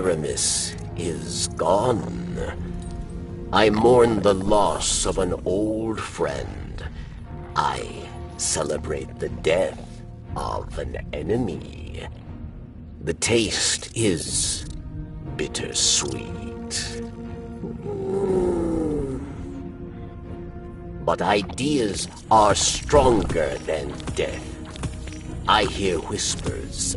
Aramis is gone. I mourn the loss of an old friend. I celebrate the death of an enemy. The taste is bittersweet. But ideas are stronger than death. I hear whispers.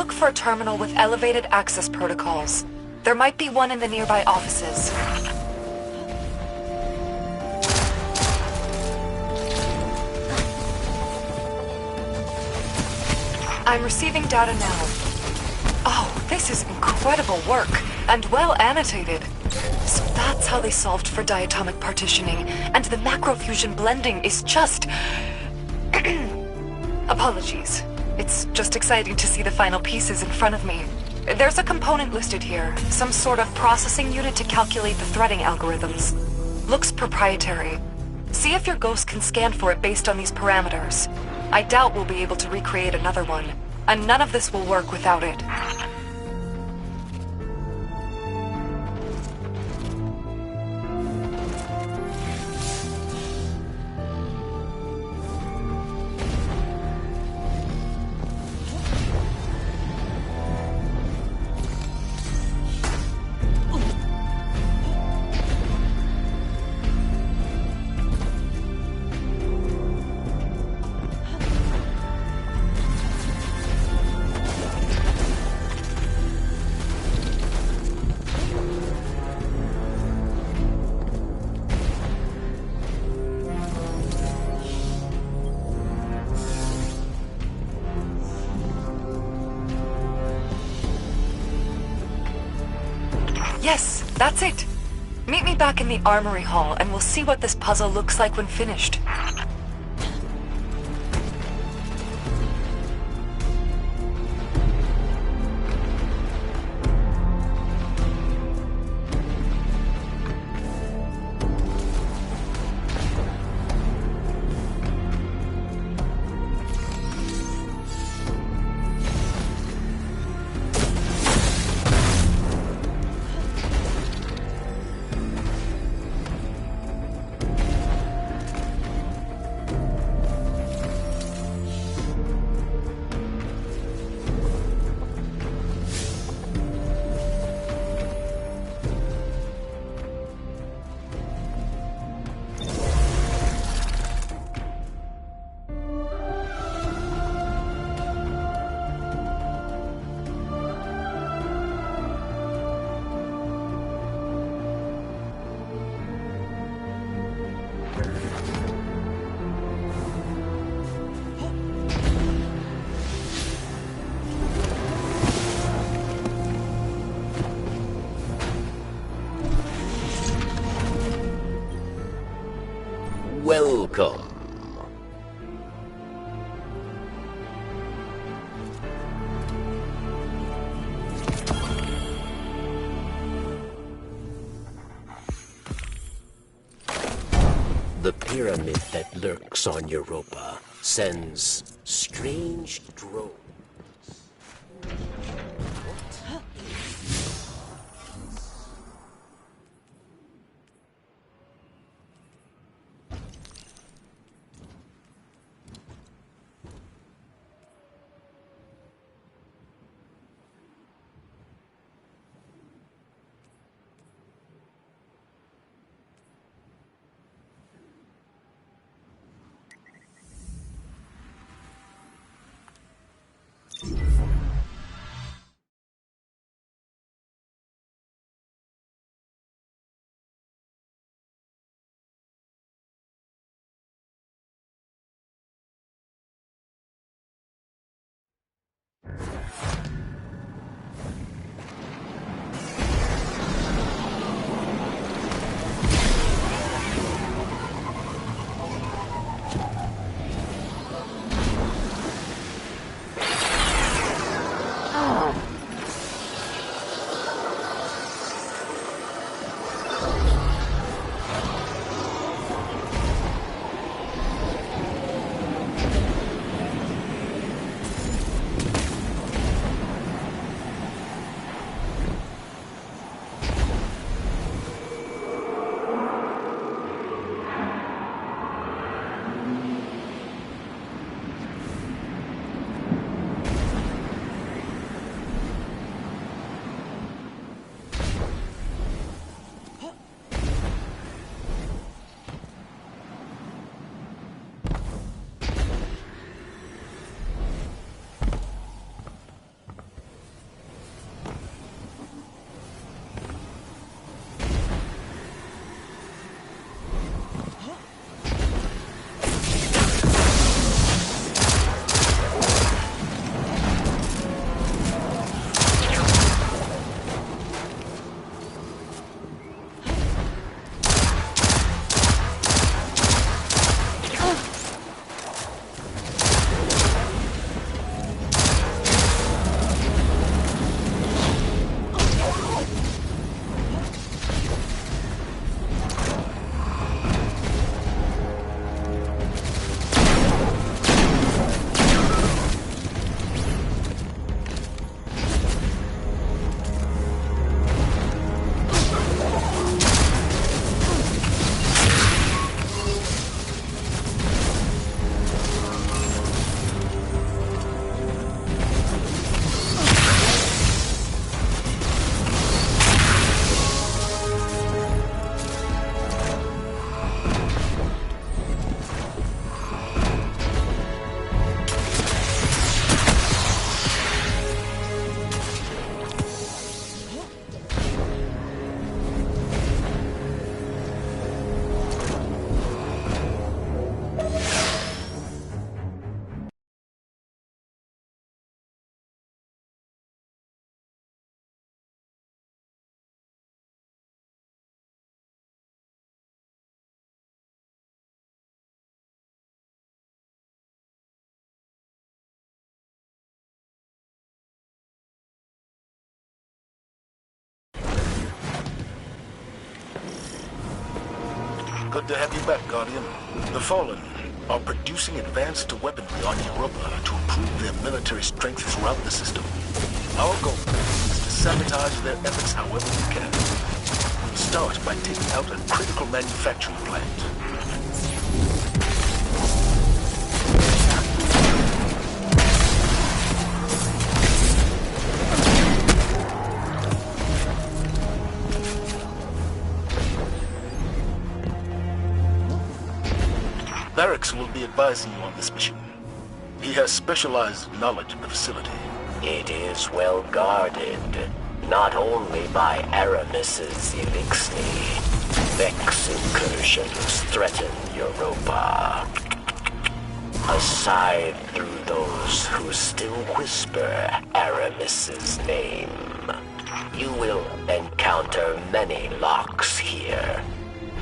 For a terminal with elevated access protocols. There might be one in the nearby offices. I'm receiving data now. Oh, this is incredible work, and well annotated. So that's how they solved for diatomic partitioning, and the macrofusion blending is just... Apologies. It's just exciting to see the final pieces in front of me. There's a component listed here, some sort of processing unit to calculate the threading algorithms. Looks proprietary. See if your ghost can scan for it based on these parameters. I doubt we'll be able to recreate another one, and none of this will work without it. Yes, that's it. Meet me back in the armory hall and we'll see what this puzzle looks like when finished. Welcome. The pyramid that lurks on Europa sends strange drones. Good to have you back, Guardian. The Fallen are producing advanced weaponry on Europa to improve their military strength throughout the system. Our goal is to sabotage their efforts however we can. We'll start by taking out a critical manufacturing plant. Barracks will be advising you on this mission. He has specialized knowledge of the facility. It is well guarded, not only by Aramis's Elixir. Vex incursions threaten Europa. Aside through those who still whisper Aramis's name. You will encounter many locks here.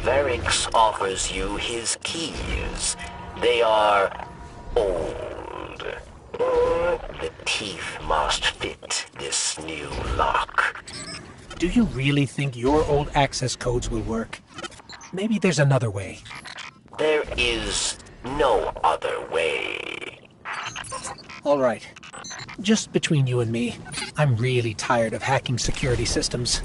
Varix offers you his keys. They are old. The teeth must fit this new lock. Do you really think your old access codes will work? Maybe there's another way. There is no other way. All right. Just between you and me, I'm really tired of hacking security systems.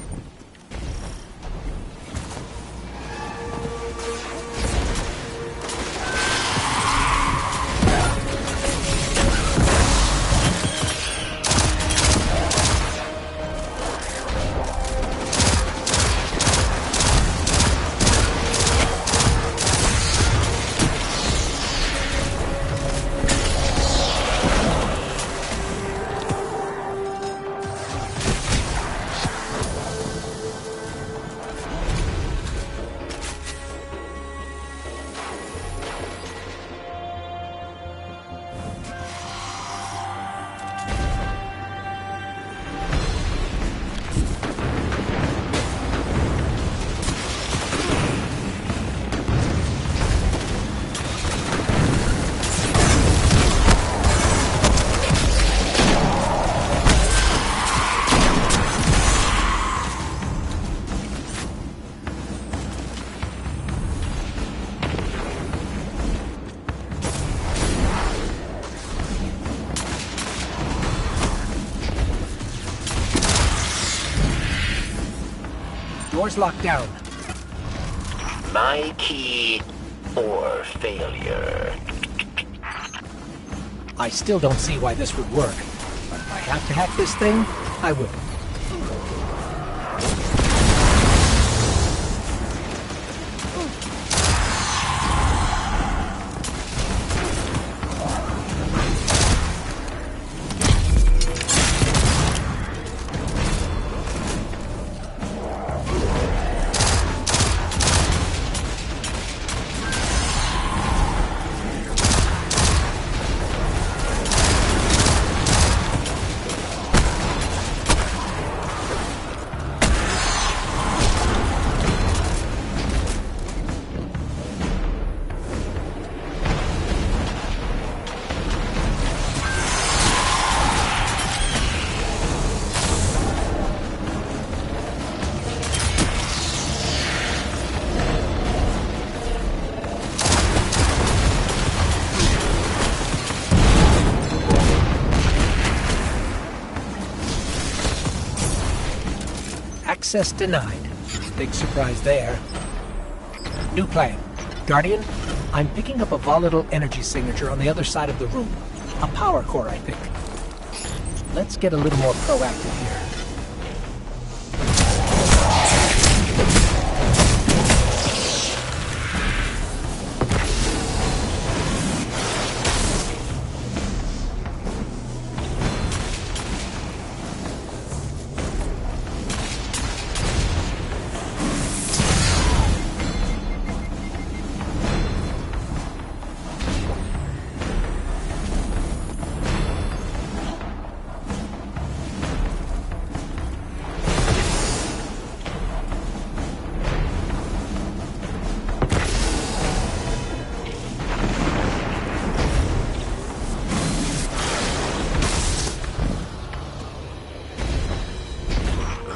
Door's locked down. My key or failure. I still don't see why this would work. But if I have to hack this thing, I will. Access denied. Big surprise there. New plan. Guardian, I'm picking up a volatile energy signature on the other side of the room. A power core, I think. Let's get a little more proactive here.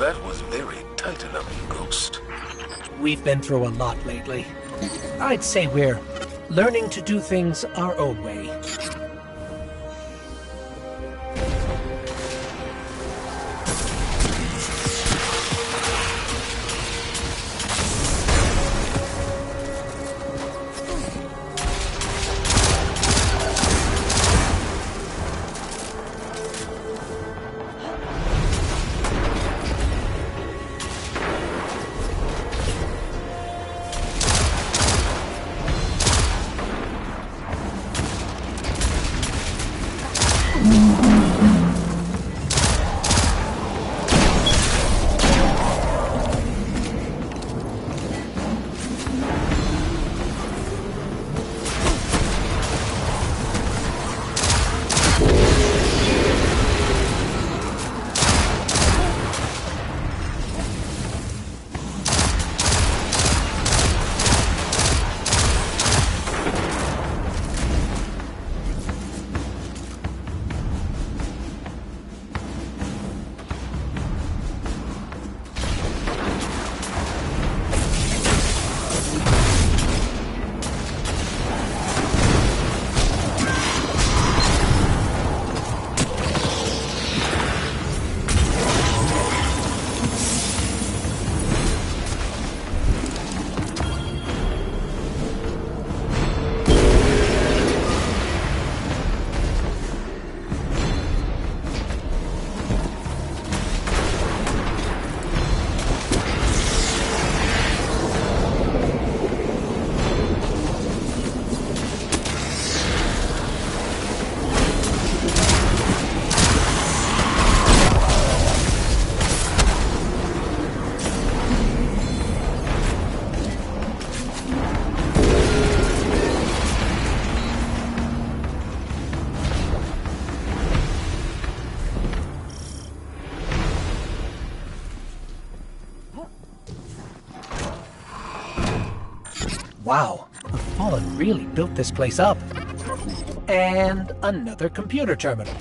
That was very tight enough, Ghost. We've been through a lot lately. I'd say we're learning to do things our own way. Wow, the Fallen really built this place up. And another computer terminal.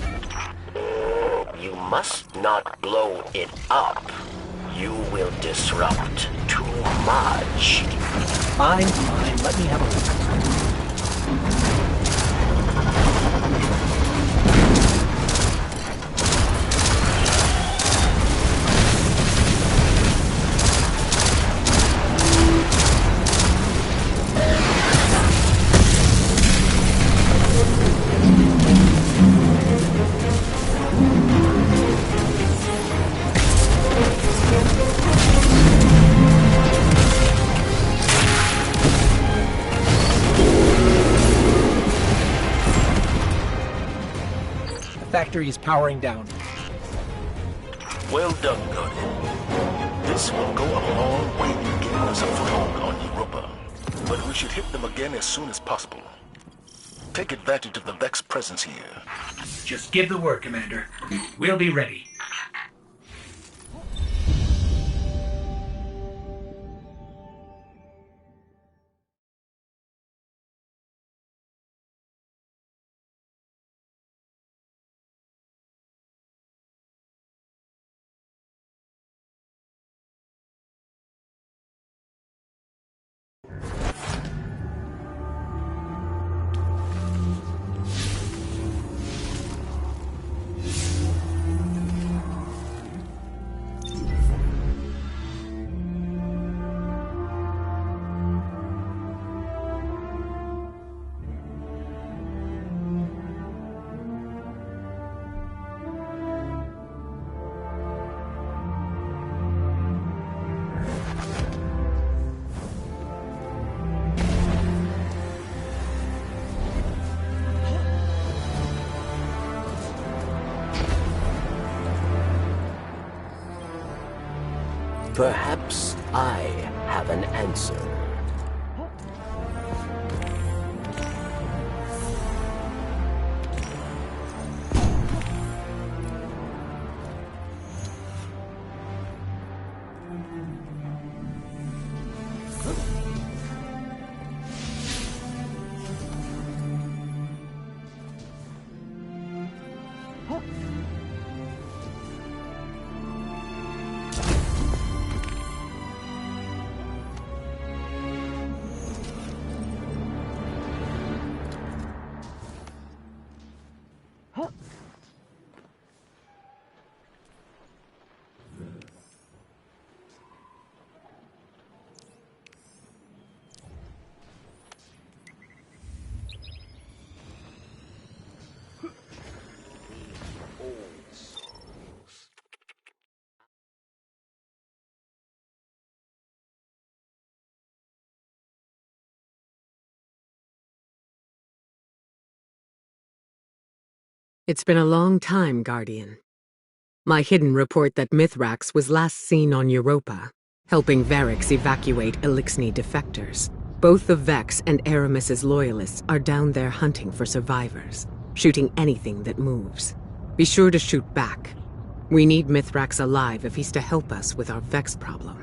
You must not blow it up. You will disrupt too much. Fine, fine, let me have a look. Factory is powering down. Well done, Guardian. This will go a long way in getting us a foothold on Europa. But we should hit them again as soon as possible. Take advantage of the Vex presence here. Just give the word, Commander. We'll be ready. Perhaps I have an answer. It's been a long time, Guardian. My hidden report that Mithrax was last seen on Europa, helping Variks evacuate Eliksni defectors. Both the Vex and Aramis's loyalists are down there hunting for survivors, shooting anything that moves. Be sure to shoot back. We need Mithrax alive if he's to help us with our Vex problem.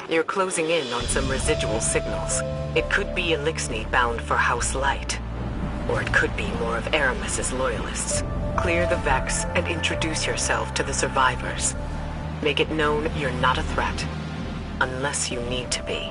You're closing in on some residual signals. It could be Eliksni bound for House Light. Or it could be more of Aramis's loyalists. Clear the Vex and introduce yourself to the survivors. Make it known you're not a threat. Unless you need to be.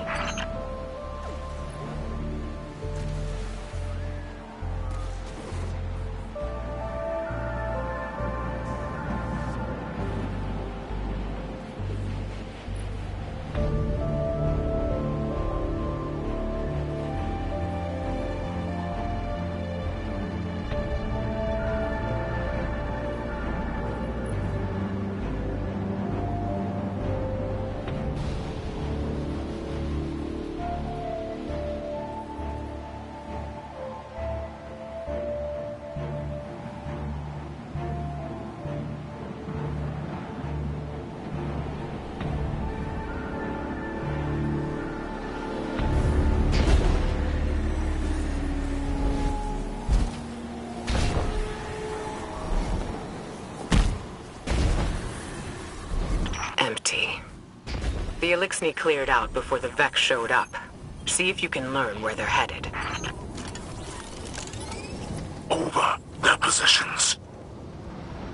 The Elixni cleared out before the Vex showed up. See if you can learn where they're headed. Over their positions.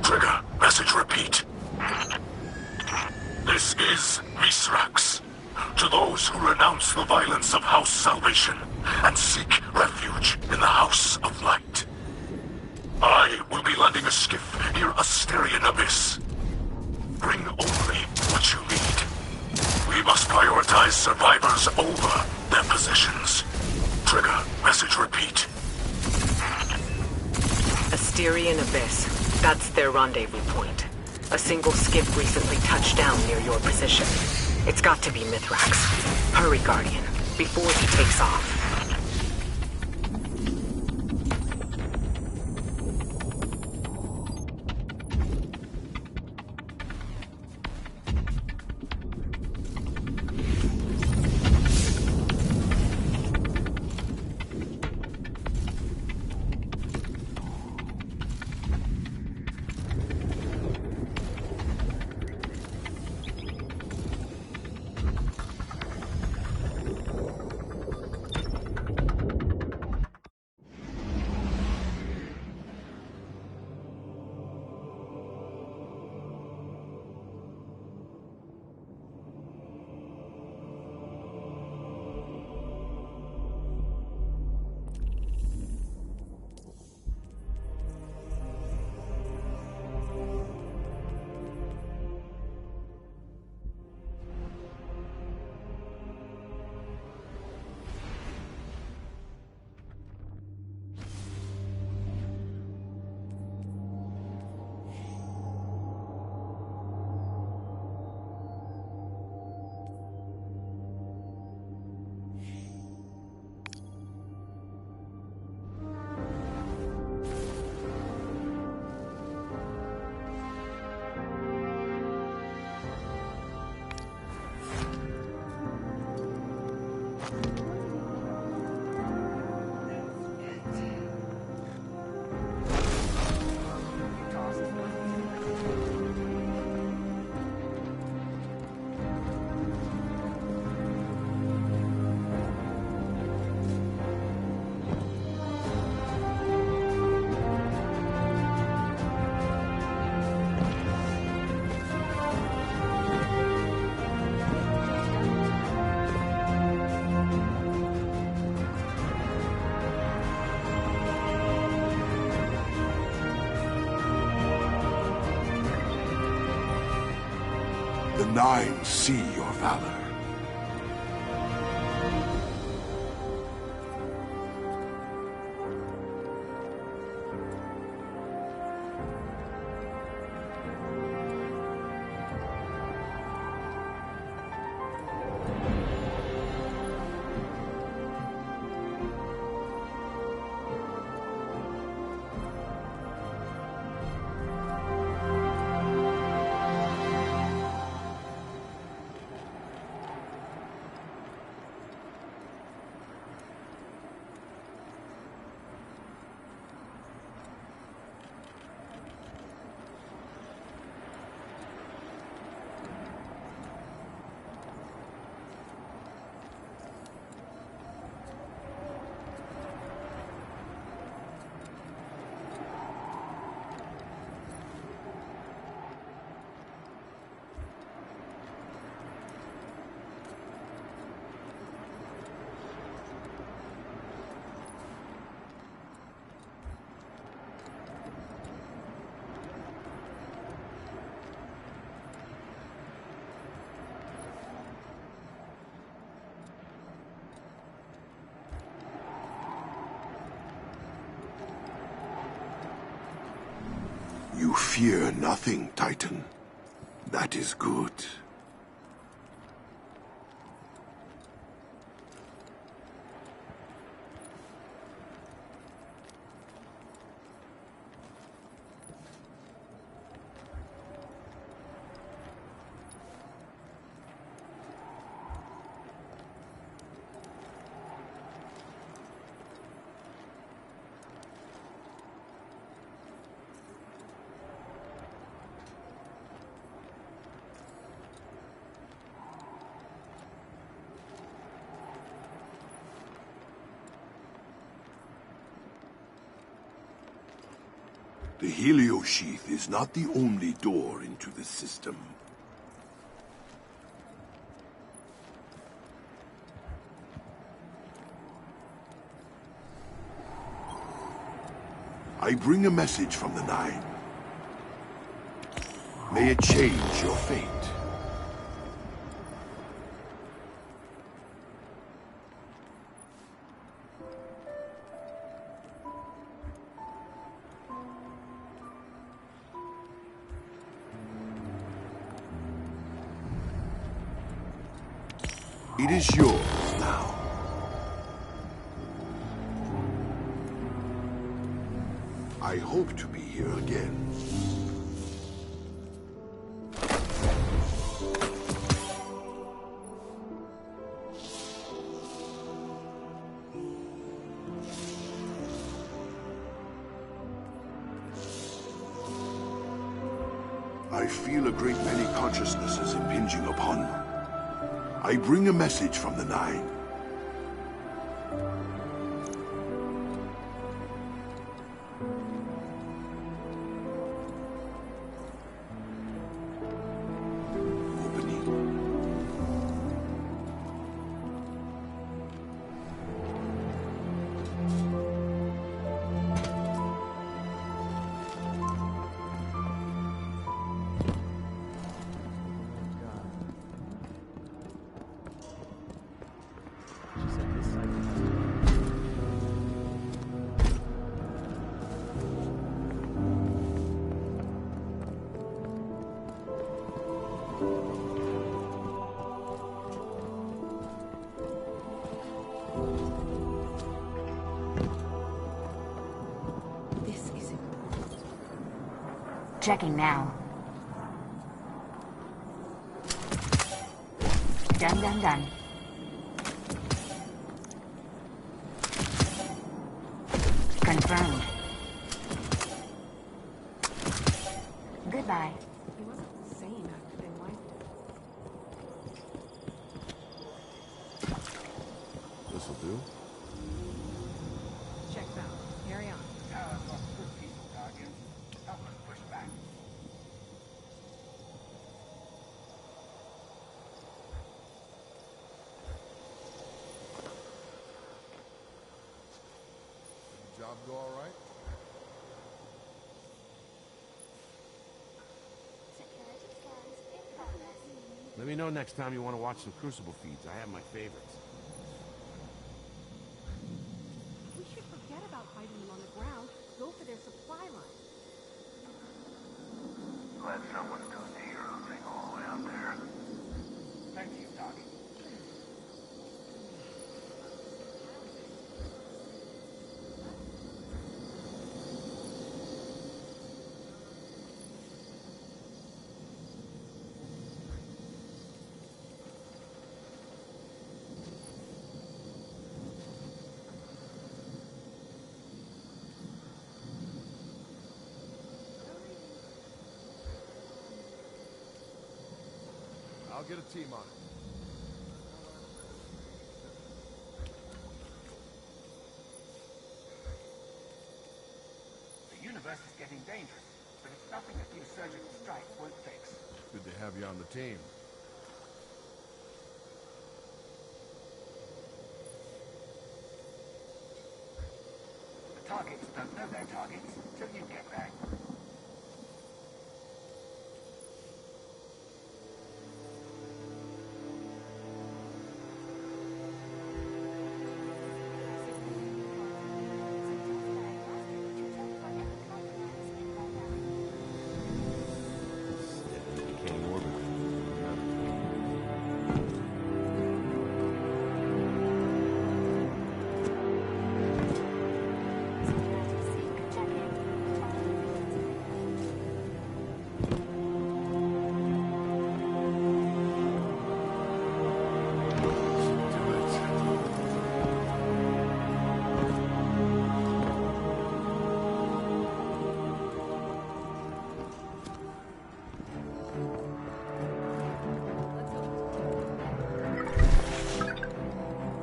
Trigger, message repeat. This is Mithrax. To those who renounce the violence of House Salvation and seek refuge in the House of Light. I will be landing a skiff near Asterian Abyss. Bring only what you need. We must prioritize survivors over their positions. Trigger, message repeat. Asterian Abyss. That's their rendezvous point. A single skiff recently touched down near your position. It's got to be Mithrax. Hurry, Guardian, before he takes off. The Nine see your valor. You fear nothing, Titan. That is good. The Helio Sheath is not the only door into the system. I bring a message from the Nine. May it change your fate. It is yours now. I hope to be here again. I feel a great many consciousnesses impinging upon me. I bring a message from the Nine. Checking now. Done. Confirmed. Goodbye. He wasn't the same after they wiped it. This'll do. Checked out. Carry on. Job go all right? Let me know next time you want to watch some Crucible feeds. I have my favorites. We should forget about fighting them on the ground. Go for their supply line. Glad someone's doing the hero thing all the way out there. Thank you, Doc. I'll get a team on it. The universe is getting dangerous, but it's nothing a few surgical strikes won't fix. Good to have you on the team. The targets don't know their targets till you get there.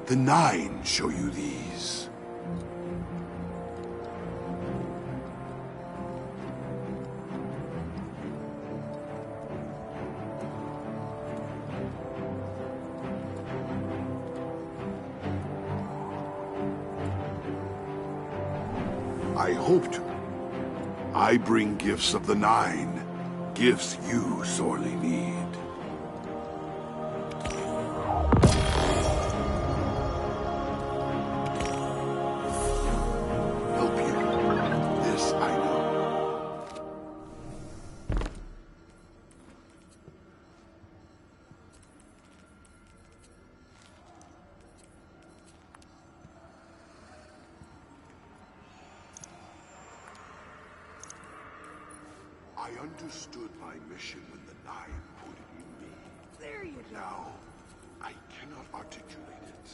The Nine show you these. I hope to. I bring gifts of the Nine. Gifts you sorely need. Help you. This I know. I understood my mission when the Nine put it in me. There you go. Now, I cannot articulate it.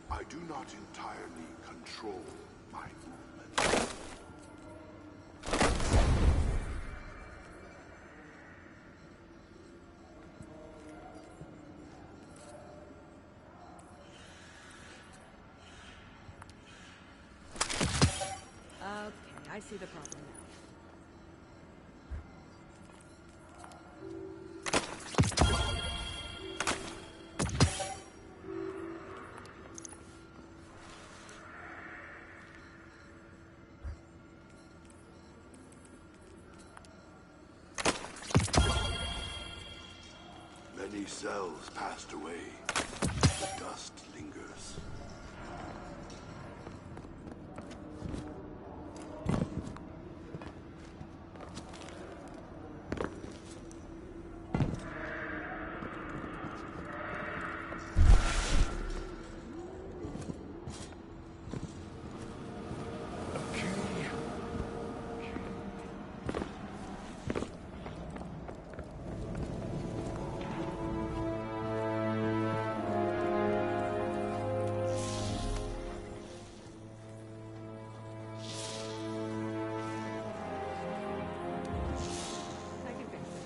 I do not entirely control my movements. Okay, I see the problem now. Many cells passed away. The dust lingers. I can fix it.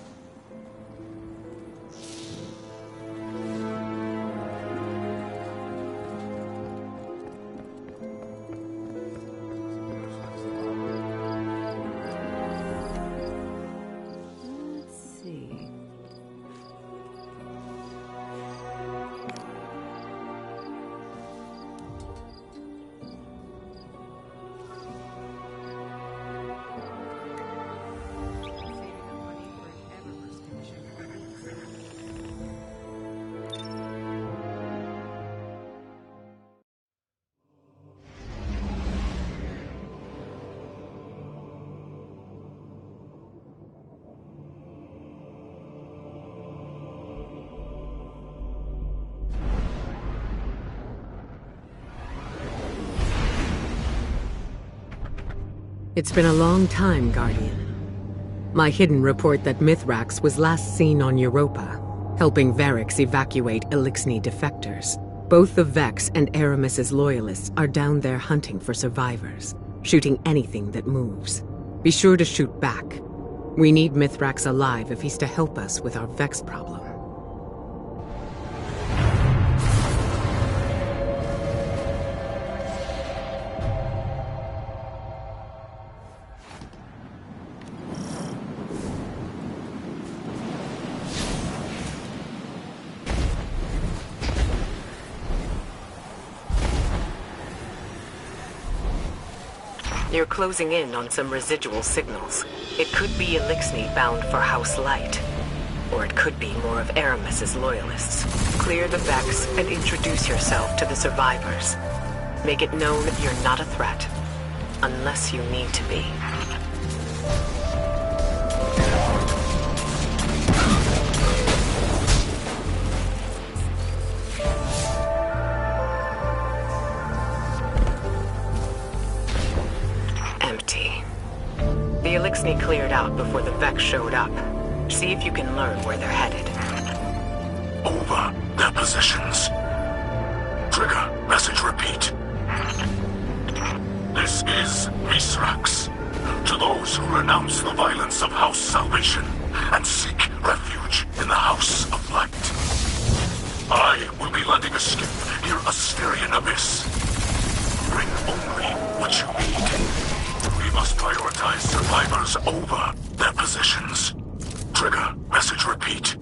Let's see. Saving up money for an Eververse commission. It's been a long time, Guardian. My hidden report that Mithrax was last seen on Europa, helping Variks evacuate Eliksni defectors. Both the Vex and Aramis's loyalists are down there hunting for survivors, shooting anything that moves. Be sure to shoot back. We need Mithrax alive if he's to help us with our Vex problem. You're closing in on some residual signals. It could be Eliksni bound for House Light. Or it could be more of Aramis's loyalists. Clear the Vex and introduce yourself to the survivors. Make it known you're not a threat. Unless you need to be. The Eliksni cleared out before the Vex showed up. See if you can learn where they're headed. Over their positions. Trigger, message repeat. is Mithrax. To those who renounce the violence of House Salvation and seek refuge in the House of Light, I will be lending a skiff near Asterian Abyss. Bring only what you need. We must prioritize survivors over their positions. Trigger, message repeat.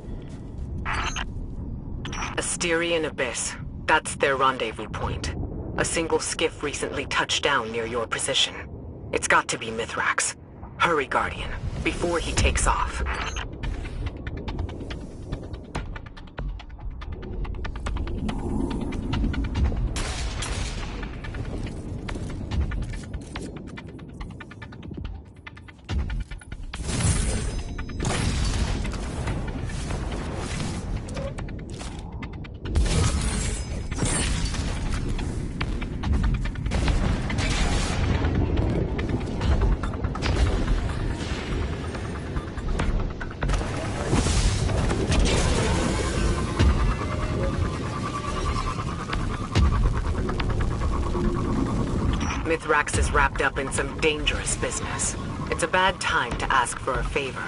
Asterian Abyss. That's their rendezvous point. A single skiff recently touched down near your position. It's got to be Mithrax. Hurry, Guardian, before he takes off. Mithrax is wrapped up in some dangerous business. It's a bad time to ask for a favor,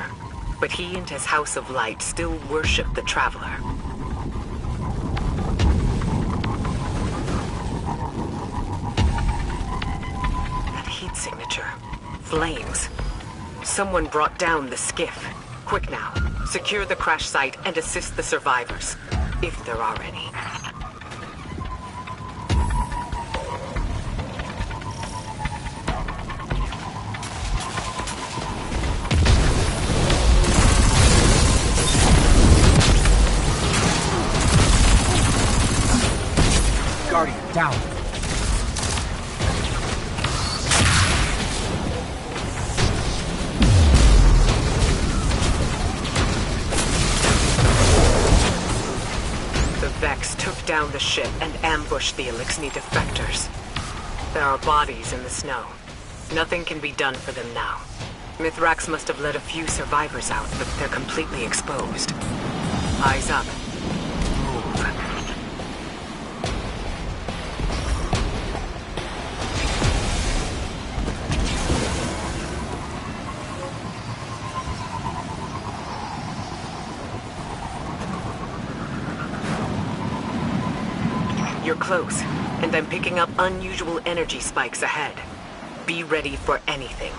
but he and his House of Light still worship the Traveler. That heat signature. Flames. Someone brought down the skiff. Quick now. Secure the crash site and assist the survivors, if there are any. Guardian, down. The Vex took down the ship and ambushed the Eliksni defectors. There are bodies in the snow. Nothing can be done for them now. Mithrax must have let a few survivors out, but they're completely exposed. Eyes up. Move. You're close, and I'm picking up unusual energy spikes ahead. Be ready for anything.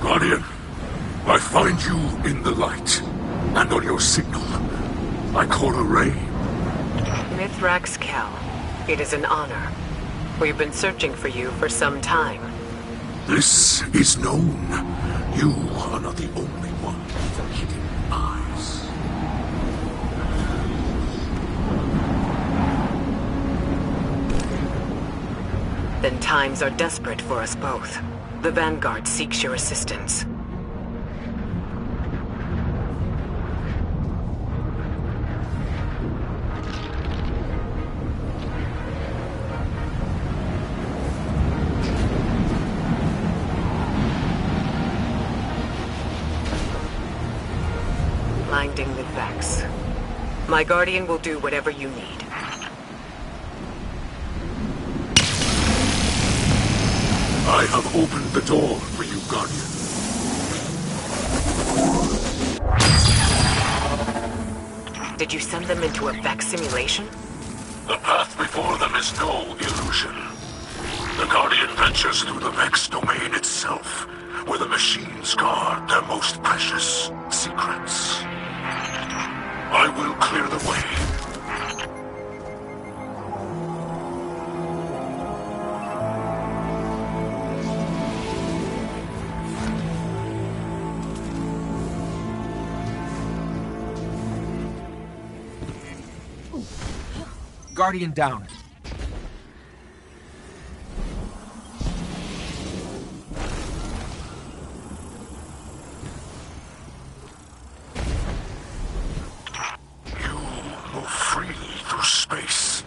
Guardian, I find you in the light. And on your signal, I call a ray. Mithrax Kell, it is an honor. We've been searching for you for some time. This is known. You are not the only one with the hidden eyes. Then times are desperate for us both. The Vanguard seeks your assistance. Blinding the Vex. My Guardian will do whatever you need. I have opened the door for you, Guardian. Did you send them into a Vex simulation? The path before them is no illusion. The Guardian ventures through the Vex domain itself, where the machines guard their most precious secrets. I will clear the way. Guardian down. You move freely through space,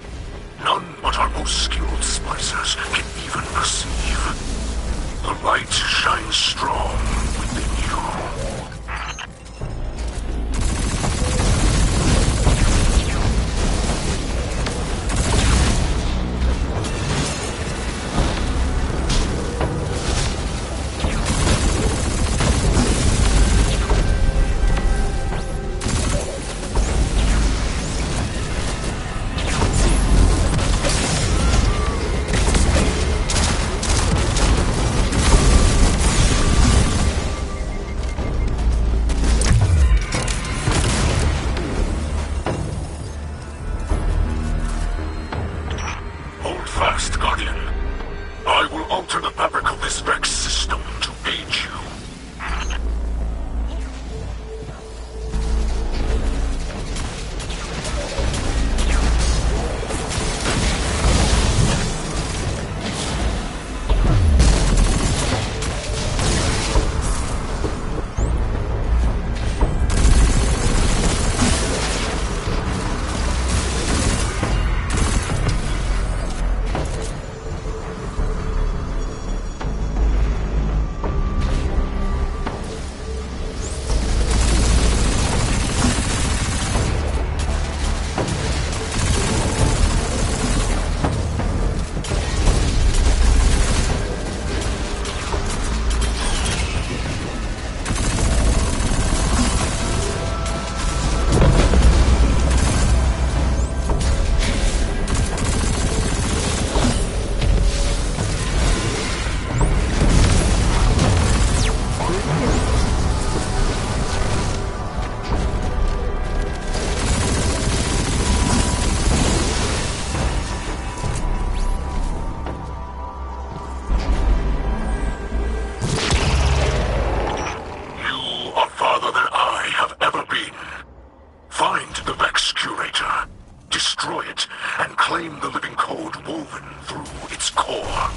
claim the living code woven through its core.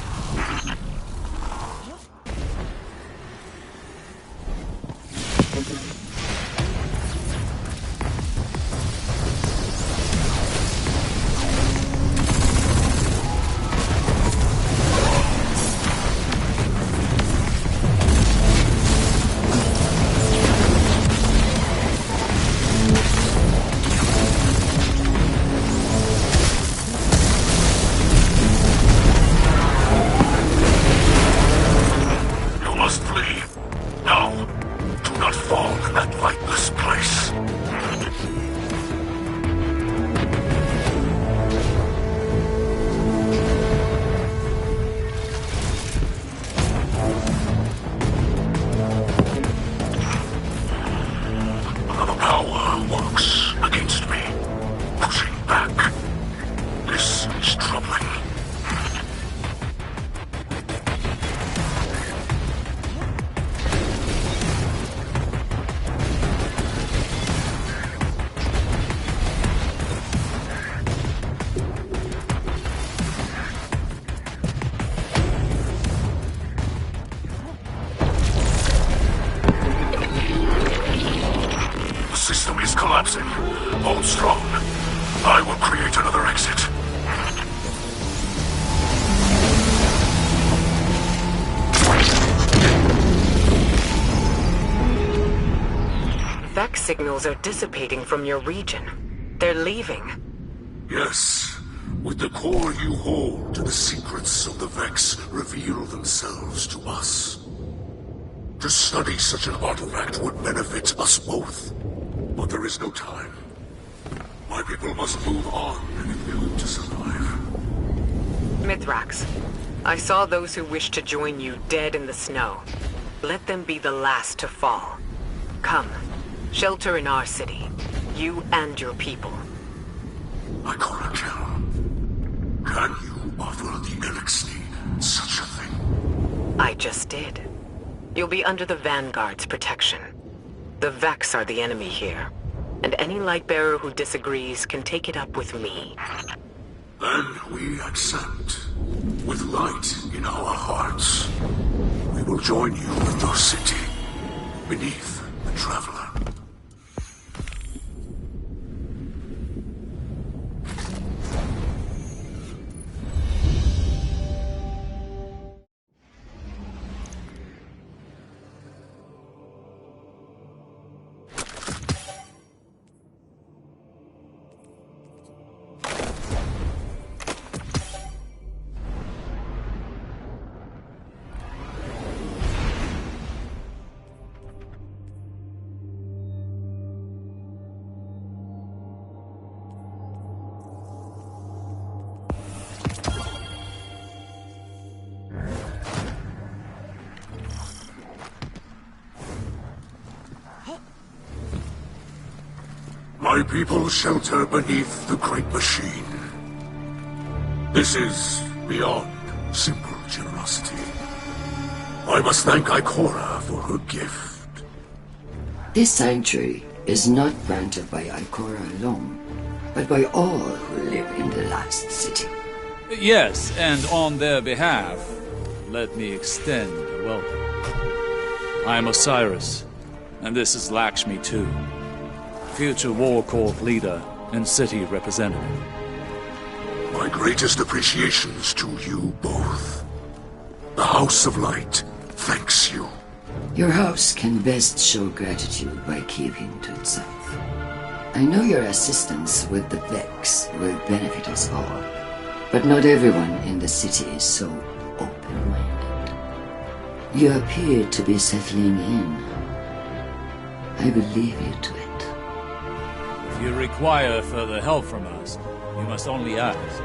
Hold strong. I will create another exit. Vex signals are dissipating from your region. They're leaving. Yes. With the core you hold, the secrets of the Vex reveal themselves to us. To study such an artifact would benefit us both. But there is no time. My people must move on if they hope to survive. Mithrax, I saw those who wished to join you dead in the snow. Let them be the last to fall. Come, shelter in our city. You and your people. Ikora Kell, can you offer the Eliksni such a thing? I just did. You'll be under the Vanguard's protection. The Vex are the enemy here, and any Lightbearer who disagrees can take it up with me. Then we accept. With light in our hearts, we will join you in your city, beneath the Traveler. My people shelter beneath the Great Machine. This is beyond simple generosity. I must thank Ikora for her gift. This sanctuary is not granted by Ikora alone, but by all who live in the last city. Yes, and on their behalf, let me extend a welcome. I am Osiris, and this is Lakshmi too. Future War Corps leader and city representative. My greatest appreciations to you both. The House of Light thanks you. Your house can best show gratitude by keeping to itself. I know your assistance with the Vex will benefit us all, but not everyone in the city is so open-minded. You appear to be settling in. I will leave you to it. If you require further help from us, you must only ask.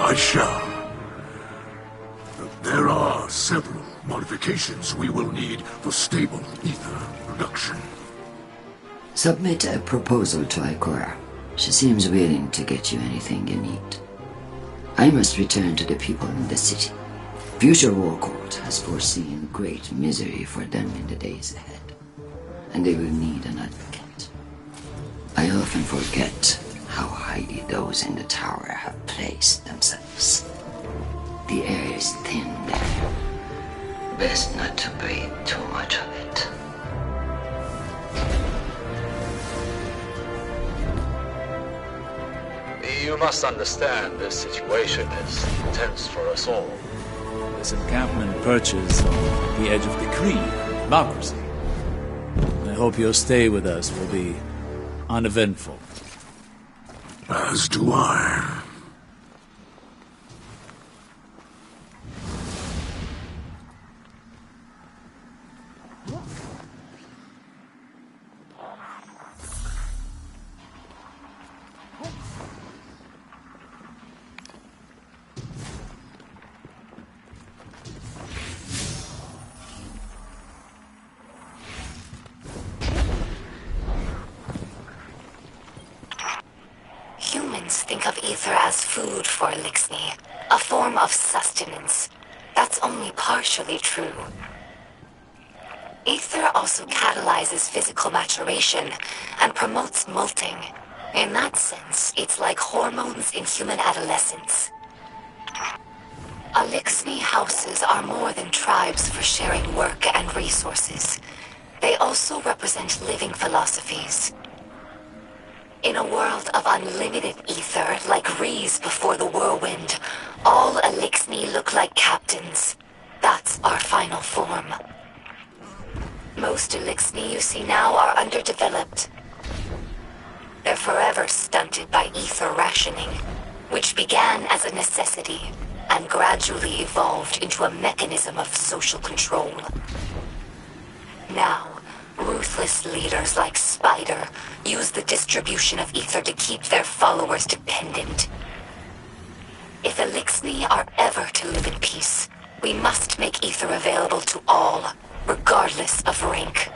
I shall. There are several modifications we will need for stable ether production. Submit a proposal to Ikora. She seems willing to get you anything you need. I must return to the people in the city. Future War Court has foreseen great misery for them in the days ahead, and they will need an advocate. I often forget how highly those in the tower have placed themselves. The air is thin there. Best not to breathe too much of it. You must understand this situation is tense for us all. This encampment perches on the edge of decree and democracy. I hope your stay with us will be uneventful. As do I. Humans think of ether as food for Eliksni, a form of sustenance. That's only partially true. Ether also catalyzes physical maturation and promotes molting. In that sense, it's like hormones in human adolescence. Eliksni houses are more than tribes for sharing work and resources. They also represent living philosophies. In a world of unlimited ether, like Rees before the whirlwind, all Eliksni look like captains. That's our final form. Most Eliksni you see now are underdeveloped. They're forever stunted by ether rationing, which began as a necessity and gradually evolved into a mechanism of social control. Now, ruthless leaders like Spider use the distribution of ether to keep their followers dependent. If Eliksni are ever to live in peace, we must make ether available to all, regardless of rank.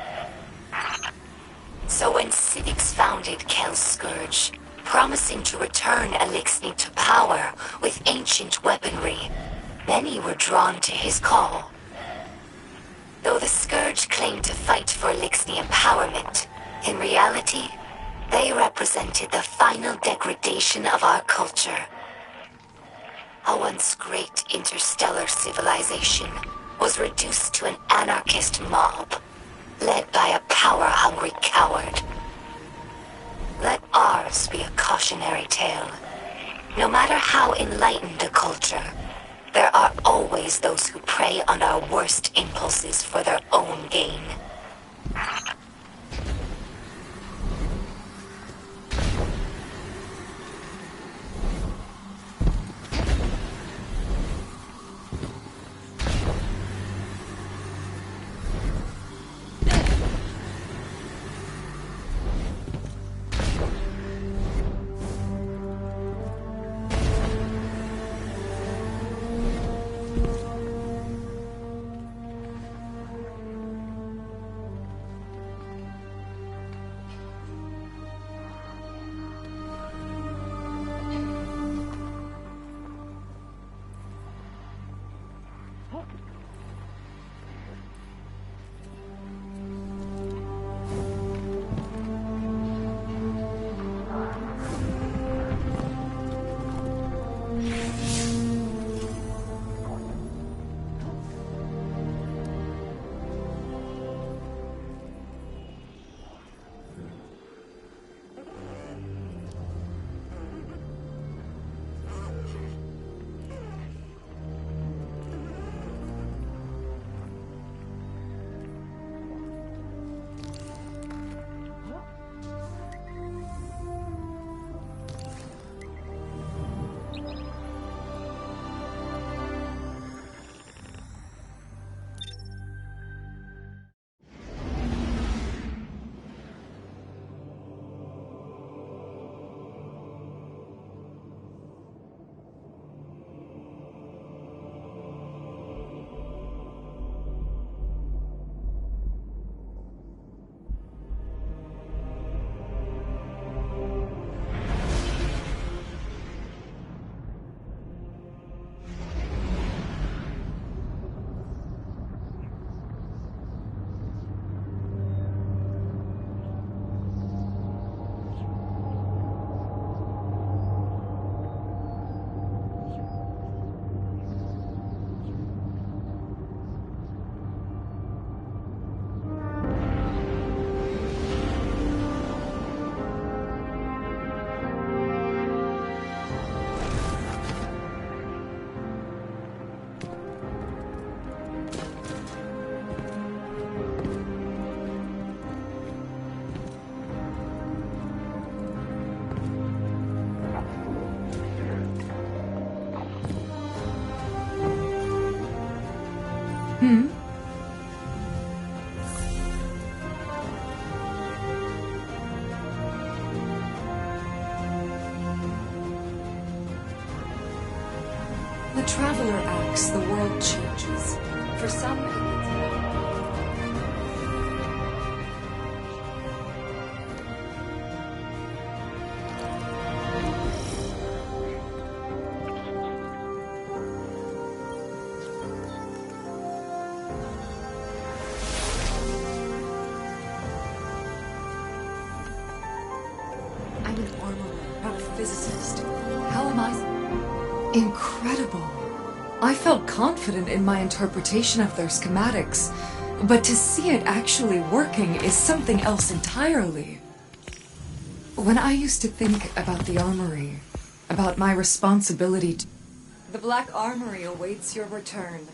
So when Civix founded Kel's Scourge, promising to return Eliksni to power with ancient weaponry, many were drawn to his call. Though the Scourge claimed to fight for Eliksni empowerment, in reality, they represented the final degradation of our culture. A once great interstellar civilization was reduced to an anarchist mob, led by a power-hungry coward. Let ours be a cautionary tale. No matter how enlightened a culture, there are always those who prey on our worst impulses for their own gain. the Traveler acts, the world changes. For some, I'm an armorer, not a physicist. how am I? Incredible. I felt confident in my interpretation of their schematics, but to see it actually working is something else entirely. When I used to think about the armory, about my responsibility to... The Black Armory awaits your return.